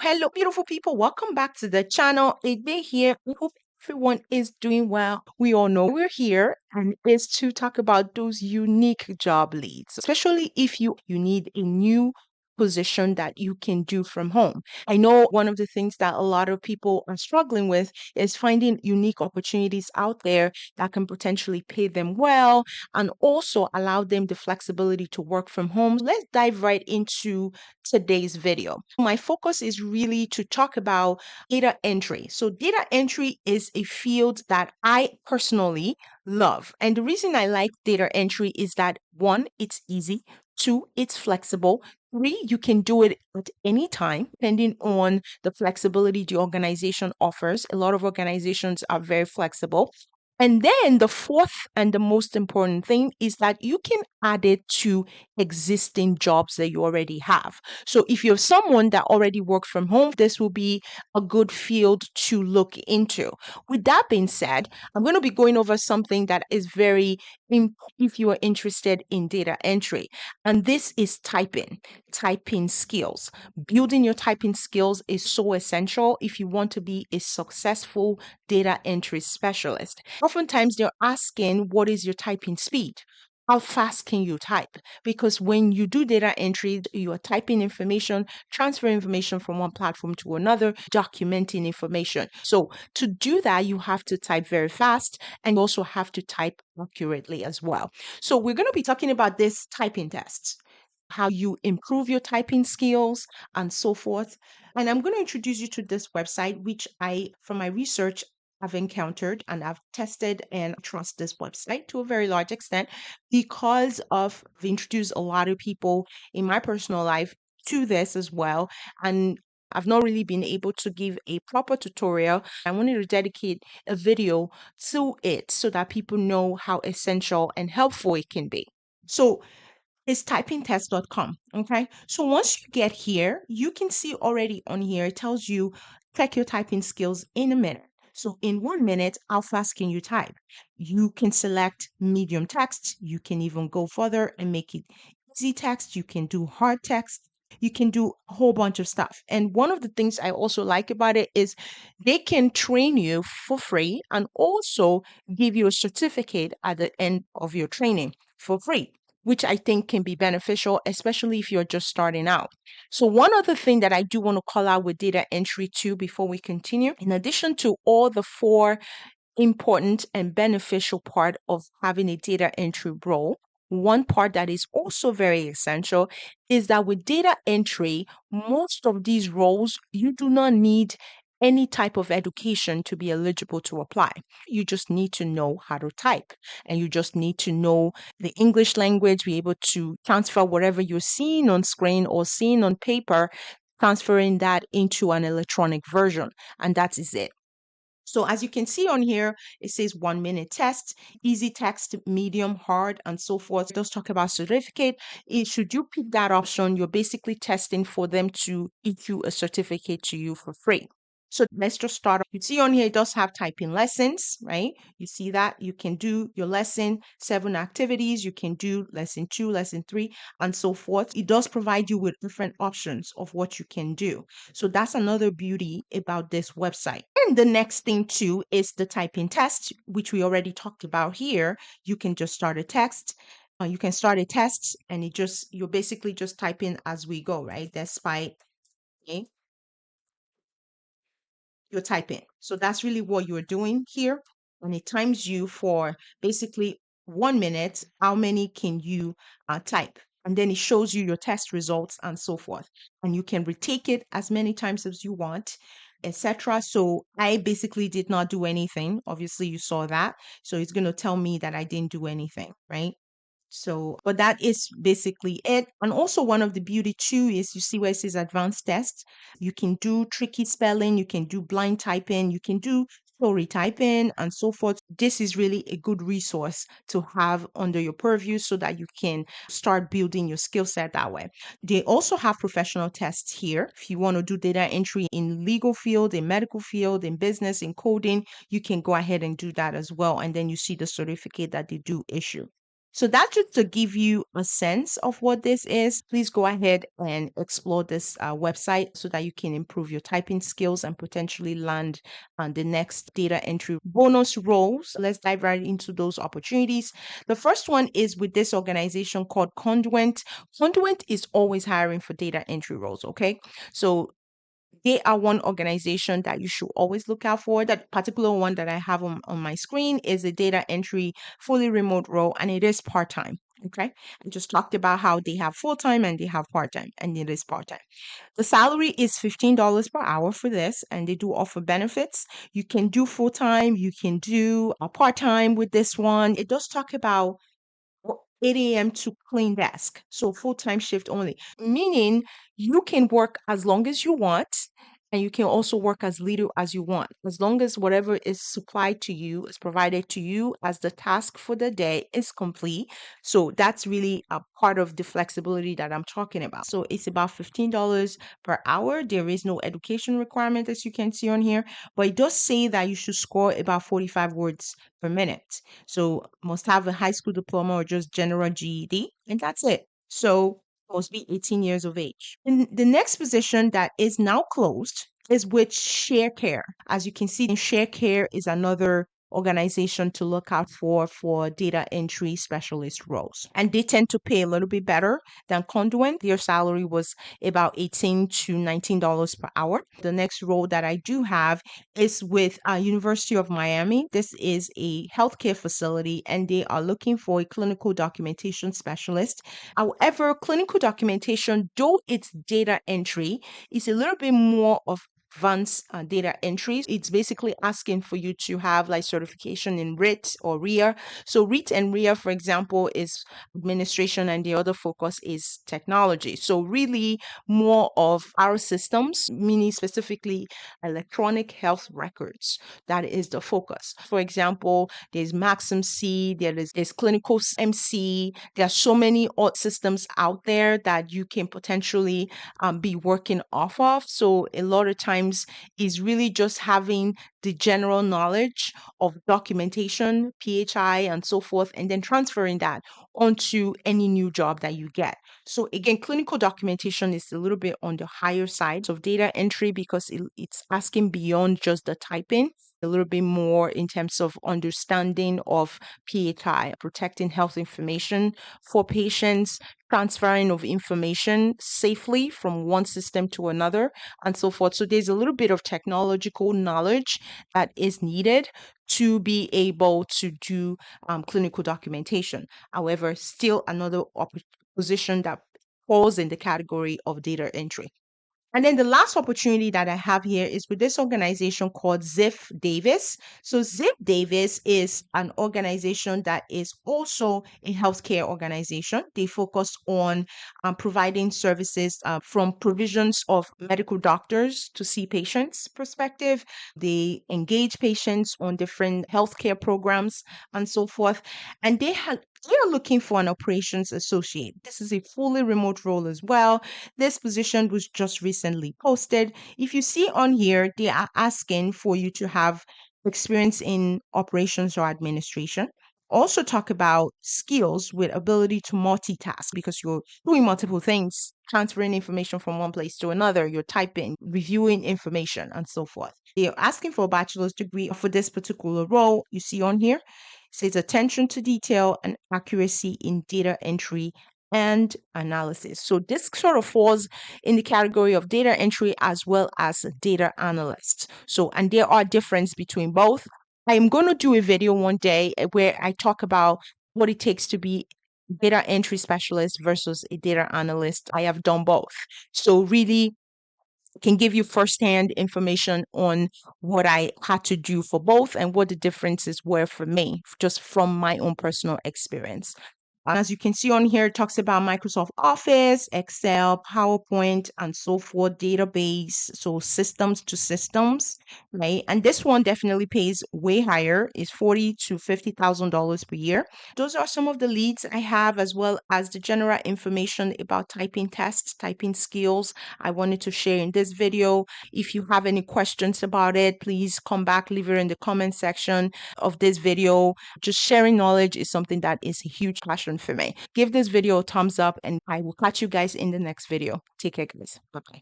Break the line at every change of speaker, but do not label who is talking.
Hello, beautiful people. Welcome back to the channel. A day here. I hope everyone is doing well. We all know we're here and is to talk about those unique job leads, especially if you need a new position that you can do from home. I know one of the things that a lot of people are struggling with is finding unique opportunities out there that can potentially pay them well and also allow them the flexibility to work from home. Let's dive right into today's video. My focus is really to talk about data entry. So, data entry is a field that I personally love. And the reason I like data entry is that one, it's easy, two, it's flexible. Three, you can do it at any time, depending on the flexibility the organization offers. A lot of organizations are very flexible. And then the fourth and the most important thing is that you can add it to existing jobs that you already have. So if you're someone that already works from home, this will be a good field to look into. With that being said, I'm going to be going over something that is very if you are interested in data entry. And this is typing skills. Building your typing skills is so essential if you want to be a successful data entry specialist. Oftentimes they're asking, what is your typing speed? How fast can you type? Because when you do data entry, you are typing information, transferring information from one platform to another, documenting information. So to do that, you have to type very fast and you also have to type accurately as well. So we're going to be talking about this typing test, how you improve your typing skills and so forth. And I'm going to introduce you to this website, which from my research, I've encountered and I've tested and trust this website to a very large extent because I've introduced a lot of people in my personal life to this as well. And I've not really been able to give a proper tutorial. I wanted to dedicate a video to it so that people know how essential and helpful it can be. So it's typingtest.com. Okay. So once you get here, you can see already on here, it tells you check your typing skills in a minute. So in 1 minute, how fast can you type? You can select medium text. You can even go further and make it easy text. You can do hard text. You can do a whole bunch of stuff. And one of the things I also like about it is they can train you for free and also give you a certificate at the end of your training for free, which I think can be beneficial, especially if you're just starting out. So one other thing that I do want to call out with data entry too before we continue, in addition to all the four important and beneficial part of having a data entry role, one part that is also very essential is that with data entry, most of these roles, you do not need any type of education to be eligible to apply. You just need to know how to type and you just need to know the English language, be able to transfer whatever you're seeing on screen or seeing on paper, transferring that into an electronic version. And that is it. So as you can see on here, it says 1 minute test, easy text, medium, hard, and so forth. It does talk about certificate. Should you pick that option, you're basically testing for them to issue a certificate to you for free. So let's just start. You see on here, it does have typing lessons, right? You see that you can do your lesson, 7 activities. You can do lesson 2, lesson 3, and so forth. It does provide you with different options of what you can do. So that's another beauty about this website. And the next thing too is the typing test, which we already talked about here. You can just start a text. You can start a test and you're basically just typing as we go, right? Despite, okay, you're typing. So that's really what you're doing here. And it times you for basically 1 minute. How many can you type? And then it shows you your test results and so forth. And you can retake it as many times as you want, etc. So I basically did not do anything. Obviously, you saw that. So it's going to tell me that I didn't do anything, right? So, but that is basically it. And also one of the beauty too is you see where it says advanced test. You can do tricky spelling, you can do blind typing, you can do story typing and so forth. This is really a good resource to have under your purview so that you can start building your skill set that way. They also have professional tests here. If you want to do data entry in legal field, in medical field, in business, in coding, you can go ahead and do that as well. And then you see the certificate that they do issue. So that's just to give you a sense of what this is. Please go ahead and explore this website so that you can improve your typing skills and potentially land on the next data entry bonus roles. Let's dive right into those opportunities. The first one is with this organization called Conduent. Conduent is always hiring for data entry roles, okay? So they are one organization that you should always look out for. That particular one that I have on my screen is a data entry fully remote role, and it is part-time. Okay. I just talked about how they have full-time and they have part-time, and it is part-time. The salary is $15 per hour for this, and they do offer benefits. You can do full-time, you can do a part-time with this one. It does talk about 8 a.m. to clean desk. So full-time shift only, meaning you can work as long as you want and you can also work as little as you want, as long as whatever is supplied to you is provided to you as the task for the day is complete. So that's really a part of the flexibility that I'm talking about. So it's about $15 per hour. There is no education requirement, as you can see on here, but it does say that you should score about 45 words per minute. So must have a high school diploma or just general GED, and that's it. So must be 18 years of age. And the next position that is now closed is with Share Care. As you can see, Share Care is another organization to look out for data entry specialist roles. And they tend to pay a little bit better than Conduent. Their salary was about $18 to $19 per hour. The next role that I do have is with University of Miami. This is a healthcare facility and they are looking for a clinical documentation specialist. However, clinical documentation, though it's data entry, is a little bit more of advanced data entries. It's basically asking for you to have like certification in RIT or RIA. So RIT and RIA, for example, is administration and the other focus is technology. So really more of our systems, meaning specifically electronic health records. That is the focus. For example, there's MaxMC, there's Clinical MC. There are so many systems out there that you can potentially be working off of. So a lot of times is really just having the general knowledge of documentation, PHI, and so forth, and then transferring that onto any new job that you get. So again, clinical documentation is a little bit on the higher side of data entry because it's asking beyond just the typing, a little bit more in terms of understanding of PHI, protecting health information for patients, transferring of information safely from one system to another, and so forth. So there's a little bit of technological knowledge that is needed to be able to do clinical documentation. However, still another position that falls in the category of data entry. And then the last opportunity that I have here is with this organization called Ziff Davis. So Ziff Davis is an organization that is also a healthcare organization. They focus on providing services from provisions of medical doctors to see patients perspective. They engage patients on different healthcare programs and so forth. And they are looking for an operations associate. This is a fully remote role as well. This position was just recently posted. If you see on here, they are asking for you to have experience in operations or administration. Also talk about skills with ability to multitask because you're doing multiple things, transferring information from one place to another, you're typing, reviewing information, and so forth. They're asking for a bachelor's degree for this particular role. You see on here, it says attention to detail and accuracy in data entry and analysis. So this sort of falls in the category of data entry as well as data analyst. So, and there are difference between both. I am going to do a video one day where I talk about what it takes to be data entry specialist versus a data analyst. I have done both. So really can give you firsthand information on what I had to do for both and what the differences were for me, just from my own personal experience. As you can see on here, it talks about Microsoft Office, Excel, PowerPoint, and so forth, database, so systems to systems, right? And this one definitely pays way higher, is $40,000 to $50,000 per year. Those are some of the leads I have, as well as the general information about typing tests, typing skills I wanted to share in this video. If you have any questions about it, please come back, leave it in the comment section of this video. Just sharing knowledge is something that is a huge passion for me. Give this video a thumbs up, and I will catch you guys in the next video. Take care, guys. Bye bye.